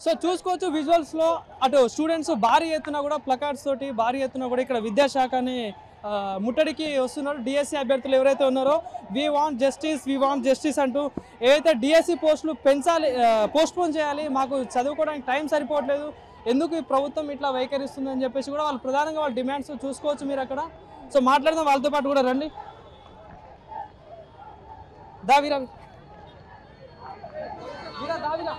So చూసుకోవచ్చు visuals లో అటు స్టూడెంట్స్ భారీ ఎత్తున కూడా ప్లకార్డ్స్ తోటి భారీ ఎత్తున కూడా ఇక్కడ విద్యాశాఖని ముట్టడికి వస్తున్నారు. డిఎస్సి అభ్యర్థులు ఎవరైతే ఉన్నారో వి వాంట్ జస్టిస్ అంటూ ఏవైతే డిఎస్సి పోస్టులు పెంచాలి, పోస్ట్పోన్ చేయాలి, మాకు చదువుకోవడానికి టైం సరిపోవట్లేదు, ఎందుకు ఈ ప్రభుత్వం ఇట్లా వైఖరిస్తుందని చెప్పేసి కూడా వాళ్ళు ప్రధానంగా వాళ్ళ డిమాండ్స్ చూసుకోవచ్చు మీరు అక్కడ. సో మాట్లాడదాం వాళ్ళతో పాటు కూడా రండి. దావిరా దావిరా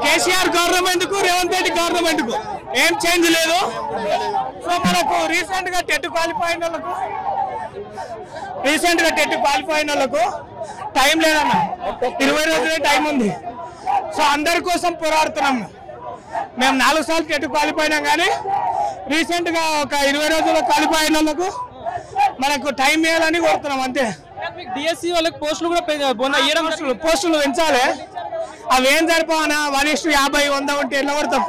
కేసీఆర్ గవర్నమెంట్ కు రేవంత్ రెడ్డి గవర్నమెంట్ కు ఏం చేంజ్ లేదు. సో మనకు రీసెంట్ గా టెట్ క్వాలిఫై అయిన వాళ్ళకు టైం లేదన్న, 20 రోజులే టైం ఉంది. సో అందరి కోసం పోరాడుతున్నాం. మేము 4 సార్లు టెట్ క్వాలిఫై అయినాం, కానీ రీసెంట్ గా ఒక 20 రోజుల్లో క్వాలిఫై అయిన వాళ్ళకు మనకు టైం ఇవ్వాలని కోరుతున్నాం అంతే. డిఎస్సి వాళ్ళకి పోస్టులు కూడా పోస్టులు పెంచాలి. అవి ఏం సరిపోవనా, 1:50 100 ఉంటే ఎట్లా కొడతాం?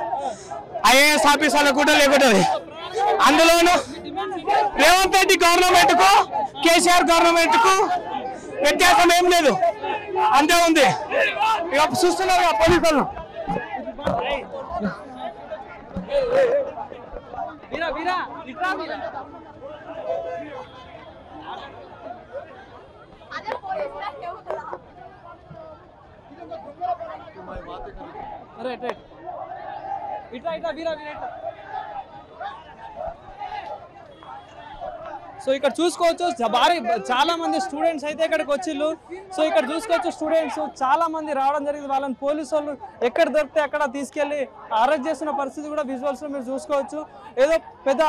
ఐఏఎస్ ఆఫీసర్లకు కూడా లేకుంటే అందులోనూ రేవంత్ రెడ్డి గవర్నమెంట్ కు కేసీఆర్ గవర్నమెంట్ కు వ్యత్యాసం ఏం లేదు, అంతే ఉంది. ఇక చూస్తున్నారు పోలీసులు. సో ఇక్కడ చూసుకోవచ్చు చాలా మంది స్టూడెంట్స్ అయితే ఇక్కడికి వచ్చిళ్ళు. సో ఇక్కడ చూసుకోవచ్చు స్టూడెంట్స్ చాలా మంది రావడం జరిగింది. వాళ్ళని పోలీసు వాళ్ళు ఎక్కడ దొరికితే అక్కడ తీసుకెళ్లి అరెస్ట్ చేస్తున్న పరిస్థితి కూడా విజువల్స్ లో మీరు చూసుకోవచ్చు. ఏదో పెద్ద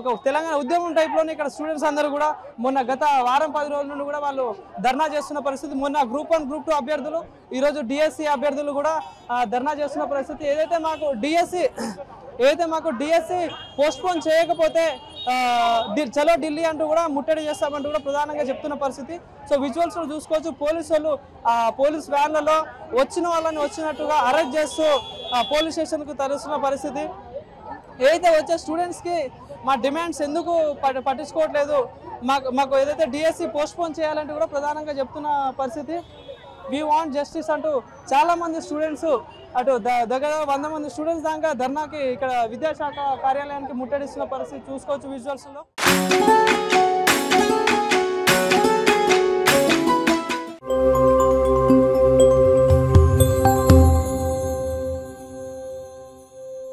ఒక తెలంగాణ ఉద్యమం టైప్లోనే ఇక్కడ స్టూడెంట్స్ అందరూ కూడా మొన్న గత వారం 10 రోజుల నుండి కూడా వాళ్ళు ధర్నా చేస్తున్న పరిస్థితి. మొన్న గ్రూప్ 1 గ్రూప్ 2 అభ్యర్థులు, ఈరోజు డిఎస్సి అభ్యర్థులు కూడా ధర్నా చేస్తున్న పరిస్థితి. ఏదైతే మాకు డిఎస్సి పోస్ట్పోన్ చేయకపోతే చలో ఢిల్లీ అంటూ కూడా ముట్టడి చేస్తామంటూ కూడా ప్రధానంగా చెప్తున్న పరిస్థితి. సో విజువల్స్ లో చూసుకోవచ్చు పోలీసు వాళ్ళు పోలీస్ వ్యాన్లలో వచ్చిన వాళ్ళని వచ్చినట్టుగా అరెస్ట్ చేస్తూ పోలీస్ స్టేషన్ కు తరలిస్తున్న పరిస్థితి. ఏదైతే వచ్చే స్టూడెంట్స్ కి మా డిమాండ్స్ ఎందుకు పట్టించుకోవట్లేదు, మాకు ఏదైతే డిఎస్సి పోస్ట్పోన్ చేయాలంటూ కూడా ప్రధానంగా చెప్తున్న పరిస్థితి. వి వాంట్ జస్టిస్ అంటూ చాలా మంది స్టూడెంట్స్ అటు దగ్గర 100 మంది స్టూడెంట్స్ దాకా ధర్నాకి ఇక్కడ విద్యాశాఖ కార్యాలయానికి ముట్టడిస్తున్న పరిస్థితి చూసుకోవచ్చు విజువల్స్ లో.